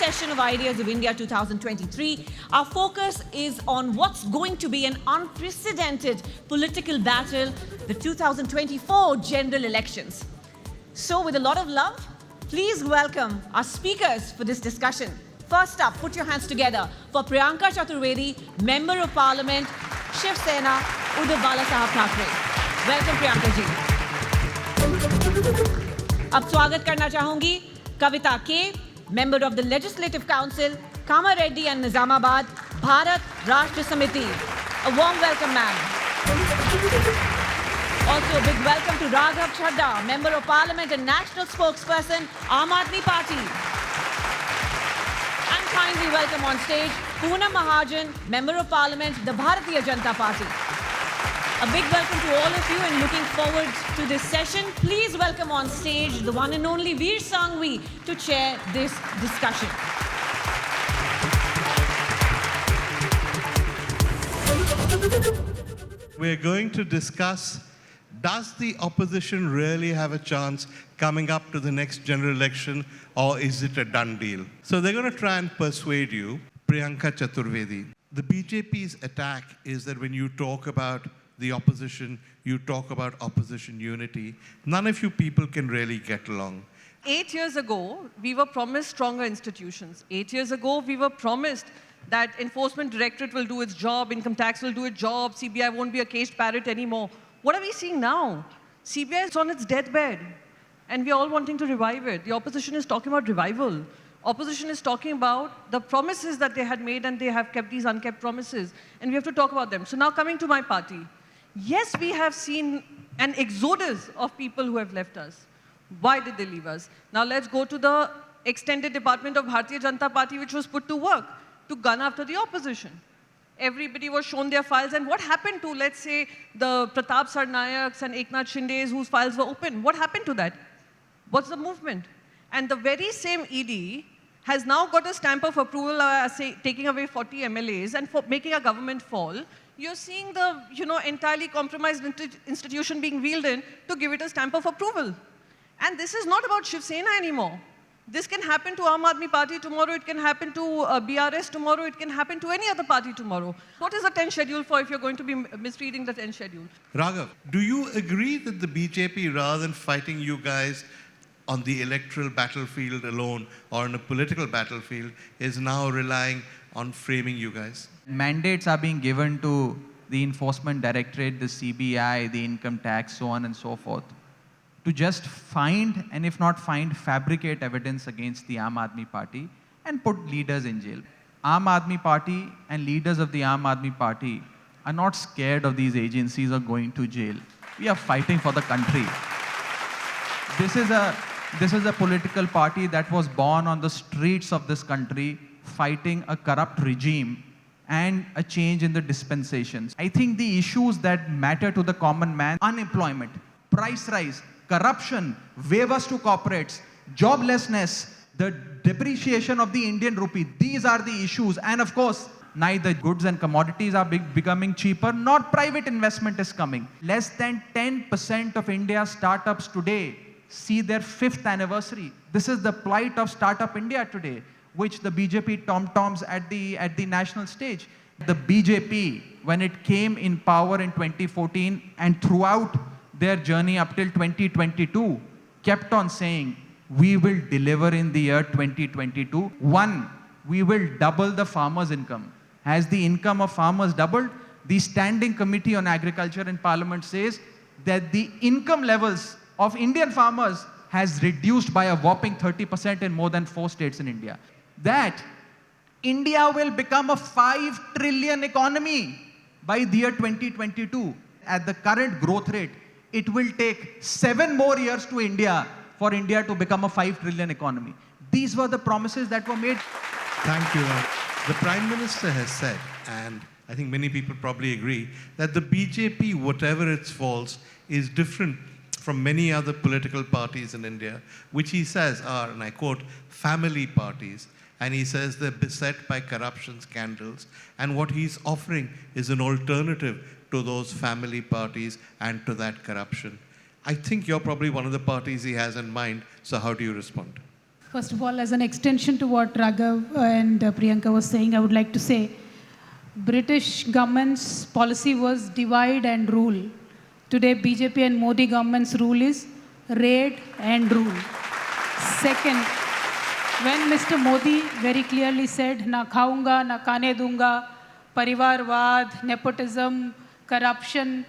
session of Ideas of India 2023. Our focus is on what's going to be an unprecedented political battle, the 2024 general elections. So with a lot of love, please welcome our speakers for this discussion. First up, put your hands together for Priyanka Chaturvedi, Member of Parliament, Shiv Sena, Uddhav Bala Sahab Thackeray. Welcome Priyanka ji. अब स्वागत करना चाहूंगी कविता के, Member of the Legislative Council, Kamareddy and Nizamabad, Bharat Rashtra Samiti. A warm welcome, ma'am. Also, a big welcome to Raghav Chadha, Member of Parliament and National Spokesperson, Aam Aadmi Party. And kindly welcome on stage, Poonam Mahajan, Member of Parliament, the Bharatiya Janata Party. A big welcome to all of you and looking forward to this session. Please welcome on stage the one and only Veer Sanghvi to chair this discussion. We're going to discuss, does the opposition really have a chance coming up to the next general election, or is it a done deal? So they're going to try and persuade you. Priyanka Chaturvedi. The BJP's attack is that when you talk about the opposition, you talk about opposition unity. None of you people can really get along. 8 years ago, we were promised stronger institutions. 8 years ago, we were promised that Enforcement Directorate will do its job, Income Tax will do its job, CBI won't be a caged parrot anymore. What are we seeing now? CBI is on its deathbed, and we're all wanting to revive it. The opposition is talking about revival. Opposition is talking about the promises that they had made, and they have kept these unkept promises, and we have to talk about them. So now coming to my party. Yes, we have seen an exodus of people who have left us. Why did they leave us? Now let's go to the extended department of Bharatiya Janata Party, which was put to work to gun after the opposition. Everybody was shown their files, and what happened to, let's say, the Pratap Sarnayaks and Eknath Shindes whose files were open? What happened to that? What's the movement? And the very same ED has now got a stamp of approval, taking away 40 MLAs and for making a government fall. You're seeing the entirely compromised institution being wheeled in to give it a stamp of approval. And this is not about Shiv Sena anymore. This can happen to Aam Aadmi Party tomorrow, it can happen to BRS tomorrow, it can happen to any other party tomorrow. What is the 10th schedule for if you're going to be misreading the 10th schedule? Raghav, do you agree that the BJP, rather than fighting you guys on the electoral battlefield alone or on a political battlefield, is now relying on framing you guys? Mandates are being given to the Enforcement Directorate, the CBI, the income tax, so on and so forth, to just find, and if not find, fabricate evidence against the Aam Aadmi Party and put leaders in jail. Aam Aadmi Party and leaders of the Aam Aadmi Party are not scared of these agencies or going to jail. We are fighting for the country. This is a political party that was born on the streets of this country, fighting a corrupt regime and a change in the dispensations. I think the issues that matter to the common man, unemployment, price rise, corruption, waivers to corporates, joblessness, the depreciation of the Indian rupee, these are the issues. And of course, neither goods and commodities are becoming cheaper, nor private investment is coming. Less than 10% of India's startups today see their 5th anniversary. This is the plight of Startup India today, which the BJP tom-toms at the national stage. The BJP, when it came in power in 2014 and throughout their journey up till 2022, kept on saying, we will deliver in the year 2022. One, we will double the farmers' income. Has the income of farmers doubled? The Standing Committee on Agriculture in Parliament says that the income levels of Indian farmers has reduced by a whopping 30% in more than 4 states in India. That India will become a 5 trillion economy by the year 2022. At the current growth rate, it will take 7 more years for India to become a 5 trillion economy. These were the promises that were made. Thank you. The Prime Minister has said, and I think many people probably agree, that the BJP, whatever its faults, is different from many other political parties in India, which he says are, and I quote, family parties. And he says they're beset by corruption scandals. And what he's offering is an alternative to those family parties and to that corruption. I think you're probably one of the parties he has in mind. So how do you respond? First of all, as an extension to what Raghav and Priyanka was saying, I would like to say, British government's policy was divide and rule. Today, BJP and Modi government's rule is raid and rule. Second, when Mr. Modi very clearly said, na khaunga, na kane dunga, parivarvad, nepotism, corruption,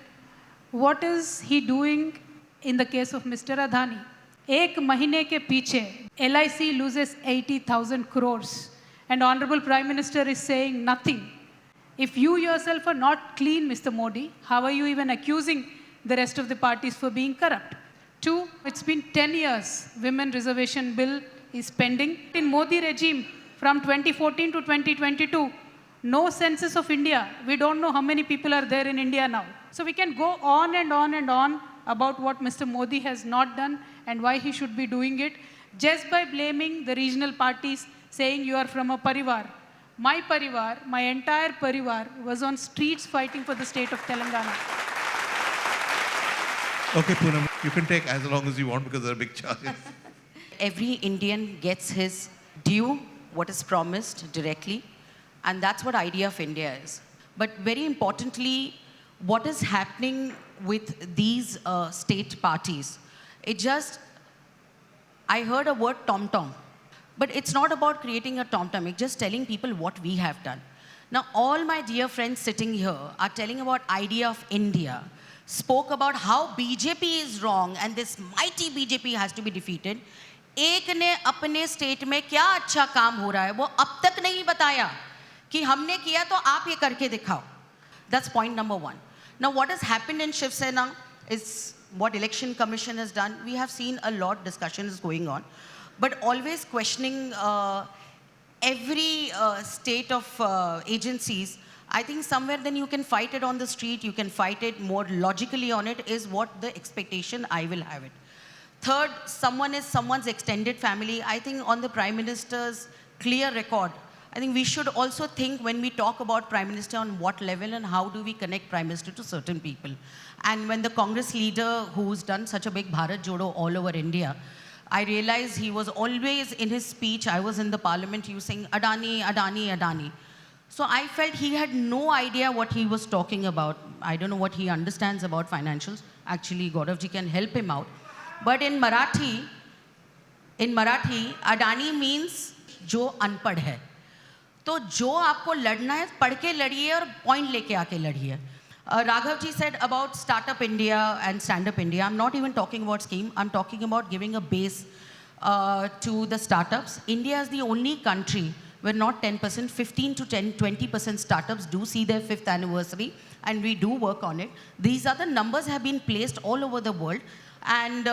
what is he doing in the case of Mr. Adani? एक महीने के पीछे LIC loses 80,000 crores and Honorable Prime Minister is saying nothing. If you yourself are not clean, Mr. Modi, how are you even accusing the rest of the parties for being corrupt? Two, it's been 10 years, women reservation bill is pending. In Modi regime, from 2014 to 2022, no census of India. We don't know how many people are there in India now. So we can go on and on and on about what Mr. Modi has not done and why he should be doing it, just by blaming the regional parties, saying you are from a parivar. My parivar, my entire parivar, was on streets fighting for the state of Telangana. Okay, Poonam, you can take as long as you want because there are big charges. Every Indian gets his due, what is promised directly, and that's what idea of India is. But very importantly, what is happening with these state parties? I heard a word tom-tom, but it's not about creating a tom-tom, it's just telling people what we have done. Now, all my dear friends sitting here are telling about idea of India, spoke about how BJP is wrong and this mighty BJP has to be defeated. एक ने अपने state में क्या अच्छा काम हो रहा है वो अब तक नहीं बताया कि हमने किया तो आप ये करके दिखाओ. That's point number one. Now, what has happened in Shiv Sena is what Election Commission has done. We have seen a lot of discussions going on, but always questioning every state of agencies. I think somewhere then you can fight it on the street, you can fight it more logically on it, is what the expectation I will have it. Third, someone is someone's extended family. I think on the Prime Minister's clear record, I think we should also think when we talk about Prime Minister on what level and how do we connect Prime Minister to certain people. And when the Congress leader who's done such a big Bharat Jodo all over India, I realized he was always in his speech, I was in the parliament using Adani, Adani, Adani. So I felt he had no idea what he was talking about. I don't know what he understands about financials. Actually, Gauravji can help him out. But in Marathi, Adani means जो अनपढ़ है. तो जो आपको लड़ना है पढ़ के लड़िए और पॉइंट लेके आके लड़िए. Raghav ji said about Startup India and Stand Up India. I'm not even talking about scheme. I'm talking about giving a base to the startups. India is the only country where not 10%, 15 to 20% startups do see their 5th anniversary, and we do work on it. These other numbers have been placed all over the world. And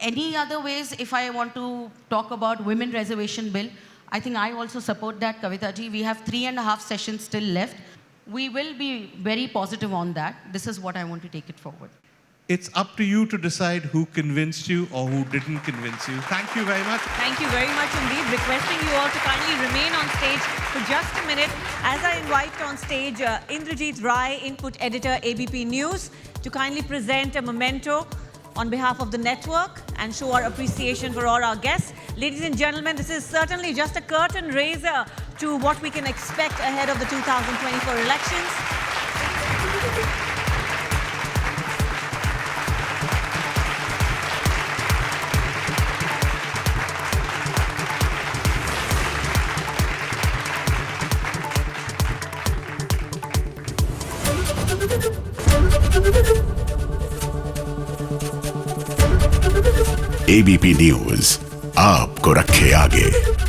any other ways, if I want to talk about women reservation bill, I think I also support that, Kavita ji. We have 3.5 sessions still left. We will be very positive on that. This is what I want to take it forward. It's up to you to decide who convinced you or who didn't convince you. Thank you very much. Thank you very much indeed. Requesting you all to kindly remain on stage for just a minute as I invite on stage Indrajit Rai, Input Editor, ABP News, to kindly present a memento on behalf of the network and show our appreciation for all our guests. Ladies and gentlemen, this is certainly just a curtain raiser to what we can expect ahead of the 2024 elections. ABP news आपको रखे आगे।